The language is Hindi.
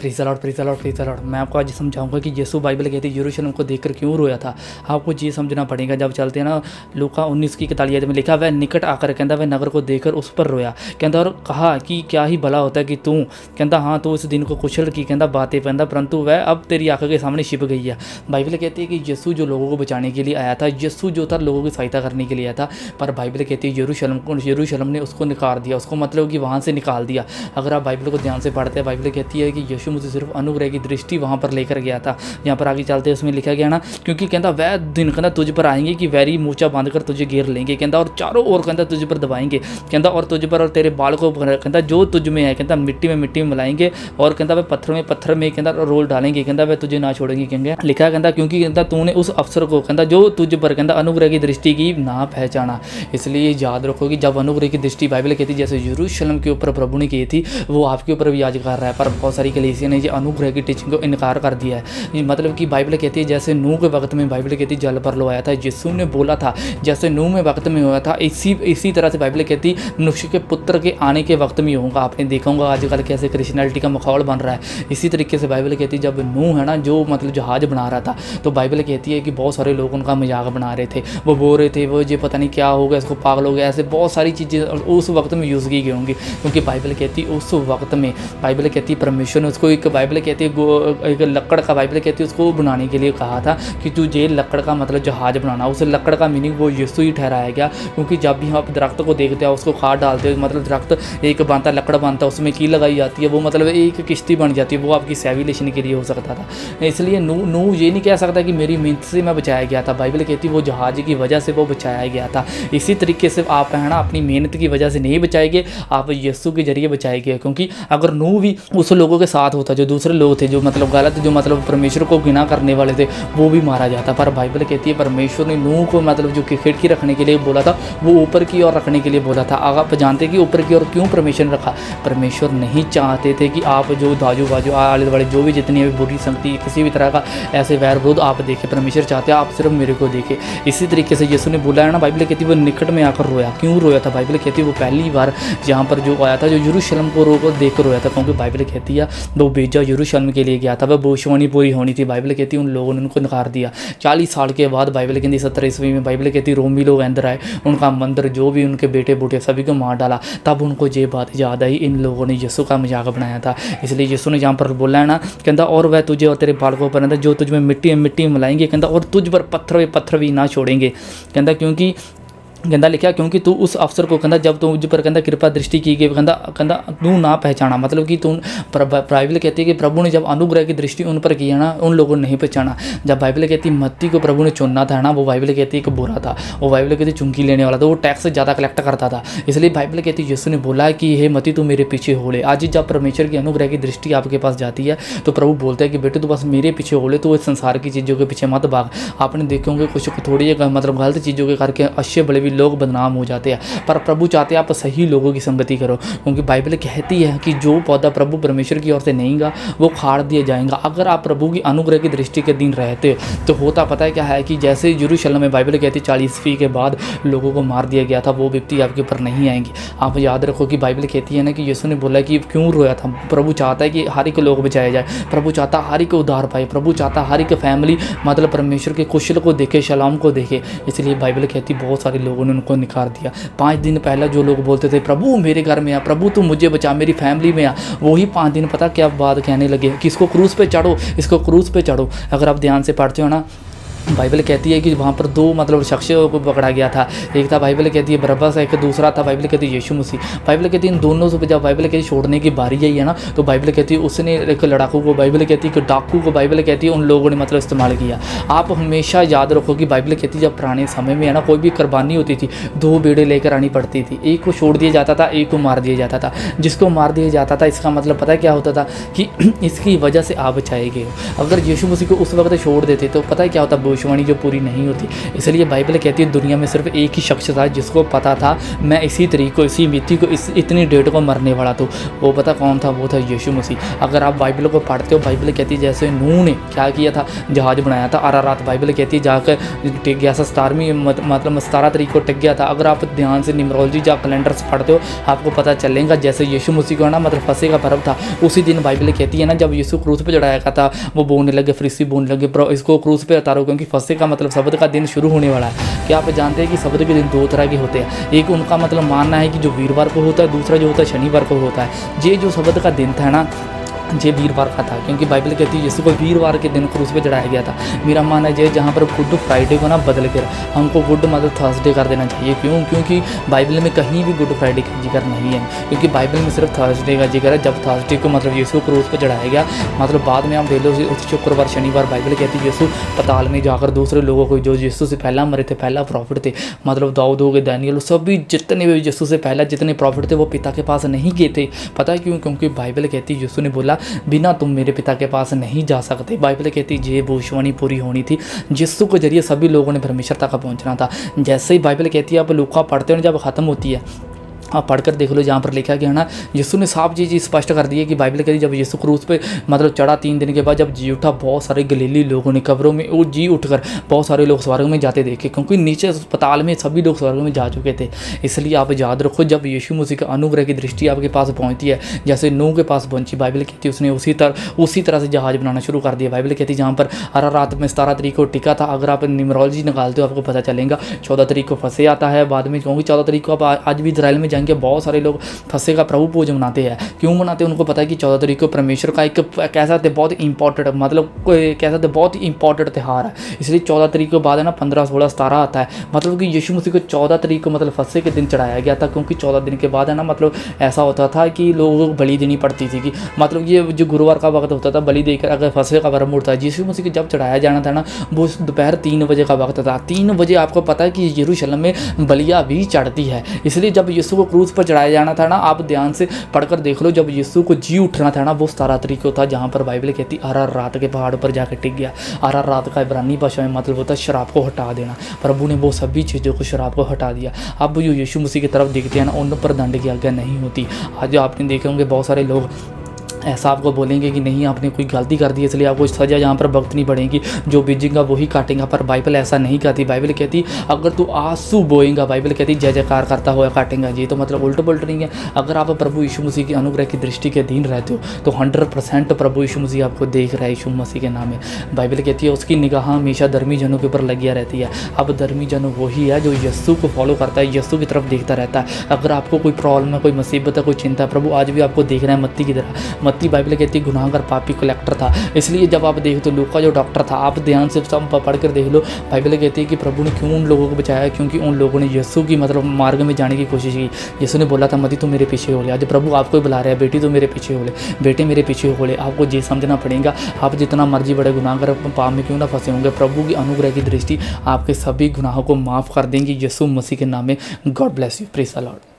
Praise the Lord, praise the Lord, praise the Lord. मैं आपको आज समझाऊंगा कि यीशु बाइबल कहती है यरूशलेम को देखकर क्यों रोया था। आपको ये समझना पड़ेगा। जब चलते हैं ना लूका 19 की 41 में लिखा, वह निकट आकर कहता वह नगर को देखकर उस पर रोया कहता और कहा कि क्या ही भला होता है कि तू कहता हाँ तो उस दिन को कुशल की कहता बातें कहता, परंतु वह अब तेरी आंखों के सामने छिप गई है। बाइबल कहती है कि यीशु जो लोगों को बचाने के लिए आया था, यीशु जो था लोगों की सहायता करने के लिए आया था, पर बाइबल कहती है यरूशलेम ने उसको निकाल दिया, उसको मतलब कि वहाँ से निकाल दिया। अगर आप बाइबल को ध्यान से पढ़ते हैं, बाइबल कहती है कि यीशु मुझे सिर्फ अनुग्रह की दृष्टि वहाँ पर लेकर गया था। यहाँ पर आगे चलते उसमें लिखा गया ना, क्योंकि कहता वह दिन कहता तुझ पर आएंगे कि वैरी मूचा बांधकर तुझे घेर लेंगे कहता और चारों ओर कहता तुझ पर दबाएंगे कहता और तुझ पर और तेरे बाल को कहता जो तुझ में है कहता मिट्टी में मिलाएंगे और कहता वह पत्थर में कहता रोल डालेंगे कहता वह तुझे ना छोड़ेंगे। कहेंगे लिखा कहता क्योंकि कहता तूने उस अवसर को कहता जो तुझ पर कहता अनुग्रह की दृष्टि की ना पहचाना। इसलिए याद रखो कि जब अनुग्रह की दृष्टि बाइबल कहती जैसे यरूशलेम के ऊपर प्रभु ने की थी, वो आपके ऊपर भी आज कर रहा है। पर बहुत सारी कलीसिया ने ये अनुग्रह की टीचिंग को इनकार कर दिया है। मतलब कि बाइबल कहती है जैसे नूह के वक्त में बाइबल कहती जल पर लो आया था, यीशु ने बोला था जैसे नूह में वक्त में हुआ था इसी तरह से बाइबल कहती मनुष्य के पुत्र के आने के वक्त में होगा। आपने देखा होगा आजकल कैसे क्रिश्चियनिटी का माहौल बन रहा है। इसी तरीके से बाइबल कहती है जब नूह है ना जो मतलब जहाज बना रहा था, तो बाइबल कहती है कि बहुत सारे लोग उनका मजाक बना रहे थे, वो बोल रहे थे वो ये पता नहीं क्या हो गया, इसको पागल हो गया, ऐसे बहुत सारी चीज़ें उस वक्त में यूज़ की गई होंगी। क्योंकि बाइबल कहती उस वक्त में बाइबल कहती परमेश्वर ने उसको एक बाइबल कहती है एक लकड़ का बाइबल कहती है उसको बनाने के लिए कहा था कि तू ये लकड़ का मतलब जहाज बनाना। उस लकड़ का मीनिंग वो यीशु ही ठहराया गया। क्योंकि जब भी आप दरख्त को देखते हैं उसको खाद डालते हो, मतलब दरख्त एक बनता लकड़ बनता उसमें की लगाई जाती है, वो मतलब एक किश्ती बन जाती है, वो आपकी सेविलेशन के लिए हो सकता था। इसलिए नूह ये नहीं कह सकता कि मेरी मेहनत से मैं बचाया गया था। बाइबल कहती वो जहाज की वजह से वो बचाया गया था। इसी तरीके से आप है ना अपनी मेहनत की वजह से नहीं बचाएंगे, आप यीशु के जरिए बचाएंगे। क्योंकि अगर नूह भी उस लोगों के साथ होता जो दूसरे लोग थे जो मतलब गलत जो मतलब परमेश्वर को घृणा करने वाले थे, वो भी मारा जाता। पर बाइबल कहती है परमेश्वर ने नूह को मतलब जो खिड़की रखने के लिए बोला था वो ऊपर की ओर रखने के लिए बोला था। आप जानते कि ऊपर की ओर क्यों परमेश्वर ने रखा? परमेश्वर नहीं चाहते थे कि आप जो दाजू बाजू आले दुआले जो भी जितनी भी बुरी संगति किसी भी तरह का ऐसे वैर विरोध आप देखें, परमेश्वर चाहते हैं आप सिर्फ मेरे को देखें। इसी तरीके से यीशु ने बोला है ना, बाइबल कहती है वो निकट में आकर रोया। क्यों रोया था? बाइबल कहती है वो पहली बार जहाँ पर जो आया था जो यरूशलेम को देख कर रोया था। क्योंकि बाइबल कहती है वो बेजा यरूशलेम के लिए गया था, वह भविष्यवाणी पूरी होनी थी। बाइबल कहती है उन लोगों ने उनको नकार दिया। 40 साल के बाद बाइबल कहती 17 ईस्वी में बाइबल कहती रोमी लोग अंदर आए, उनका मंदिर जो भी उनके बेटे बूटे सभी को मार डाला। तब उनको ये बात याद आई इन लोगों ने यीशु का मजाक बनाया था। इसलिए यीशु ने जहाँ पर बोला है ना कहता और वह तुझे और तेरे बालकों पर जो तुझ में मिट्टी मिलाएंगे कहता और तुझ पर पत्थर भी ना छोड़ेंगे कहता क्योंकि कहता लिखा क्योंकि तू उस अवसर को कहता जब तुझ पर कहता कृपा दृष्टि की गई कहता तू ना पहचाना। मतलब कि तू बाइबल कहती है कि प्रभु ने जब अनुग्रह की दृष्टि उन पर की है ना उन लोगों ने नहीं पहचाना। जब बाइबल कहती है मत्ती को प्रभु ने चुनना था ना, वो बाइबल कहती है कि बुरा था, वो बाइबल कहती चुंकी लेने वाला था, वो टैक्स ज़्यादा कलेक्ट करता था। इसलिए बाइबल कहती है यीशु ने बोला है कि हे मत्ती तू मेरे पीछे हो ले। आज जब परमेश्वर की अनुग्रह की दृष्टि आपके पास जाती है तो प्रभु बोलता है कि बेटे तू बस मेरे पीछे हो ले, तो इस संसार की चीज़ों के पीछे मत भाग। आपने देखे होंगे कुछ थोड़ी मतलब गलत चीज़ों के करके अच्छे बड़े भी लोग बदनाम हो जाते हैं। पर प्रभु चाहते हैं आप सही लोगों की संगति करो। क्योंकि बाइबल कहती है कि जो पौधा प्रभु परमेश्वर की ओर से नहींगा वो खाड़ दिया जाएगा। अगर आप प्रभु की अनुग्रह की दृष्टि के दिन रहते तो होता पता है क्या है कि जैसे यरूशलेम में बाइबल कहती 40 ईस्वी के बाद लोगों को मार दिया गया था, वो व्यक्ति आपके ऊपर नहीं आएंगे। आप याद रखो कि बाइबल कहती है ना कि यीशु ने बोला कि क्यों रोया था। प्रभु चाहता है कि हर एक लोग बचाए जाए, प्रभु चाहता हर एक उद्धार पाए, प्रभु चाहता हर एक फैमिली मतलब परमेश्वर के कुशल को देखे, शलाम को देखे। इसलिए बाइबल कहती बहुत सारे लोगों ने उनको निकार दिया। 5 दिन पहले जो लोग बोलते थे प्रभु मेरे घर में आ, प्रभु तू मुझे बचा, मेरी फैमिली में आ, वही 5 दिन पता क्या बात कहने लगे कि इसको क्रूस पे चढ़ो, इसको क्रूस पे चढ़ो। अगर आप ध्यान से पढ़ते हो ना बाइबल कहती है कि वहाँ पर 2 मतलब शख्सों को पकड़ा गया था। एक था बाइबल कहती है बरअब्बा, एक दूसरा था बाइबल कहती है यीशु मसीह। बाइबल कहती है इन दोनों से जब बाइबल कहती छोड़ने की बारी आई है ना तो बाइबल कहती है उसने एक लड़ाकू को बाइबल कहती है कि डाकू को बाइबल कहती है उन लोगों ने मतलब इस्तेमाल किया। आप हमेशा याद रखो कि बाइबल कहती है जब पुराने समय में है ना कोई भी कुर्बानी होती थी 2 बेड़े लेकर आनी पड़ती थी, एक को छोड़ दिया जाता था, एक को मार दिया जाता था। जिसको मार दिया जाता था इसका मतलब पता है क्या होता था कि इसकी वजह से आप बचाए गए। अगर यीशु मसीह को उस वक्त छोड़ देते तो पता है क्या होता, भविष्यवाणी जो पूरी नहीं होती। इसलिए बाइबल कहती है दुनिया में सिर्फ एक ही शख्स था जिसको पता था मैं इसी तारीख को, इसी मिति को, इतनी डेट को मरने वाला था। वो पता कौन था? वो था यीशु मसीह। अगर आप बाइबल को पढ़ते हो, बाइबल कहती है जैसे नूह ने क्या किया था, जहाज बनाया था अरारात। बाइबल कहती है जाकर टिक गया 17वीं मतलब 17 तारीख को टिक गया था। अगर आप ध्यान से न्यूमरोलॉजी या कैलेंडर से पढ़ते हो आपको पता चलेगा जैसे यीशु मसीह को ना मतलब फंसे का पर्व था उसी दिन। बाइबल कहती है ना जब यीशु क्रूस पे चढ़ाया गया था वो बोलने लगे, फरीसी बोलने लगे इसको क्रूस पे उतारो क्योंकि फंसे का मतलब शब्द का दिन शुरू होने वाला है। क्या आप जानते हैं कि शब्द के दिन दो तरह के होते हैं? एक उनका मतलब मानना है कि जो वीरवार को होता है, दूसरा जो होता है शनिवार को होता है। ये जो शब्द का दिन था ना ये वीरवार का था क्योंकि बाइबल कहती है यीशु को वीरवार के दिन क्रूस पे चढ़ाया गया था। मेरा मानना है जहाँ पर गुड फ्राइडे को ना बदल कर हमको गुड मतलब थर्सडे कर देना चाहिए। क्यों? क्योंकि बाइबल में कहीं भी गुड फ्राइडे का जिक्र नहीं है, क्योंकि बाइबल में सिर्फ थर्सडे का जिक्र है। जब थर्सडे को मतलब यीशु क्रूस पे चढ़ाया गया, मतलब बाद में आप देख लो शुक्रवार शनिवार बाइबल कहती है यीशु पताल में जाकर दूसरे लोगों को जो यीशु से पहला मरे थे, पहला प्रॉफिट थे, मतलब दाऊद हो गए, दानियल, सभी जितने भी यीशु से पहला जितने प्रॉफिट थे वो पिता के पास नहीं गए थे। पता है क्यों? क्योंकि बाइबल कहती है यीशु ने बोला बिना तुम मेरे पिता के पास नहीं जा सकते। बाइबल कहती है ये भविष्यवाणी पूरी होनी थी। यीशु के जरिए सभी लोगों ने परमेश्वर तक पहुंचना था। जैसे ही बाइबल कहती है आप लूका पढ़ते हो जब ख़त्म होती है आप पढ़कर देख लो, जहाँ पर लिखा गया ना यीशु ने साफ चीज़ स्पष्ट कर दी है कि बाइबल कहती है जब यीशु क्रूस पे मतलब चढ़ा 3 दिन के बाद जब जी उठा, बहुत सारे गलीली लोगों ने कब्रों में वो जी उठकर बहुत सारे लोग स्वर्ग में जाते देखे, क्योंकि नीचे अस्पताल में सभी लोग स्वर्ग में जा चुके थे। इसलिए आप याद रखो जब यीशु मसीह का अनुग्रह की दृष्टि आपके पास पहुँचती है जैसे नूह के पास पहुँची, बाइबल कहती है उसने उसी तरह से जहाज बनाना शुरू कर दिया। बाइबल कहती है जहाँ पर अरारात में 17 तारीख को टिका था, अगर आप न्यूमरोलॉजी निकालते हो आपको पता चलेगा 14 तारीख को फंसे आता है बाद में, क्योंकि 14 तारीख को आप आज भी इजराइल में जाएंगे बहुत सारे लोग फंसे का प्रभु पूज मनाते हैं। क्यों मनाते हैं? उनको पता है कि 14 तारीख को परमेश्वर का एक कैसा बहुत इंपॉर्टेंट मतलब कैसा बहुत इंपॉर्टेंट त्यौहार है। इसलिए 14 तारीख के बाद है ना 15, 16, 17 आता है, मतलब कि यीशु मसीह को 14 तारीख को मतलब फंसे के दिन चढ़ाया गया था। क्योंकि 14 दिन के बाद है ना मतलब ऐसा होता था कि लोगों को बलि देनी पड़ती थी कि मतलब ये जो गुरुवार का वक्त होता था बलि देकर अगर फंसे का पर्व उठता है। यीशु मसीह को जब चढ़ाया जाना था ना वो दोपहर 3 बजे का वक्त था। 3 बजे आपको पता है कि यरूशलेम में बलिया भी चढ़ती है। इसलिए जब यीशु को क्रूस पर चढ़ाया जाना था ना आप ध्यान से पढ़कर देख लो, जब यीशु को जी उठना था ना वो 17 तारीख को था, जहाँ पर बाइबल कहती अरारात के पहाड़ पर जाकर टिक गया। अरारात का इब्रानी भाषा में मतलब होता है शराब को हटा देना। प्रभु ने वो सभी चीज़ों को शराब को हटा दिया। अब जो यीशु मसीह की तरफ देखते हैं ना उन पर दंड की आज्ञा नहीं होती। आज आपने देखे होंगे बहुत सारे लोग ऐसा आपको बोलेंगे कि नहीं आपने कोई गलती कर दी इसलिए आपको सज़ा यहाँ पर वक्त नहीं पड़ेगी, जो बीजेगा वही काटेगा। पर बाइबल ऐसा नहीं कहती। बाइबल कहती अगर तू आंसू बोएगा, बाइबल कहती जय जयकार करता हुआ काटेगा। ये तो मतलब उल्ट पुल्ट नहीं है। अगर आप प्रभु यीशु मसीह की अनुग्रह की दृष्टि के अधीन रहते हो तो 100% प्रभु यीशु मसीह आपको देख रहा है। यीशु मसीह के नाम में बाइबल कहती है उसकी निगाह हमेशा धर्मी जनों के ऊपर लगी रहती है। अब धर्मी जन वही है जो यीशु को फॉलो करता है, यीशु की तरफ देखता रहता है। अगर आपको कोई प्रॉब्लम है, कोई मुसीबत है, कोई चिंता है, प्रभु आज भी आपको देख रहा है मत्ती की तरह। मत्ती बाइबल कहती है गुनाहगार पापी कलेक्टर था। इसलिए जब आप देखते हो लूका जो डॉक्टर था, आप ध्यान से सब पढ़ कर देख लो, बाइबल कहती है कि प्रभु ने क्यों उन लोगों को बचाया, क्योंकि उन लोगों ने यीशु की मतलब मार्ग में जाने की कोशिश की। यीशु ने बोला था मती तू मेरे पीछे हो ले। आज प्रभु आपको ही बुला रहा है, बेटी तू मेरे पीछे हो ले, बेटे मेरे पीछे हो ले। आपको ये समझना पड़ेगा आप जितना मर्जी बड़े गुनाहगार पाप में क्यों ना फंसे होंगे, प्रभु की अनुग्रह की दृष्टि आपके सभी गुनाहों को माफ़ कर देंगी यीशु मसीह के नाम में। God bless you. Praise the Lord.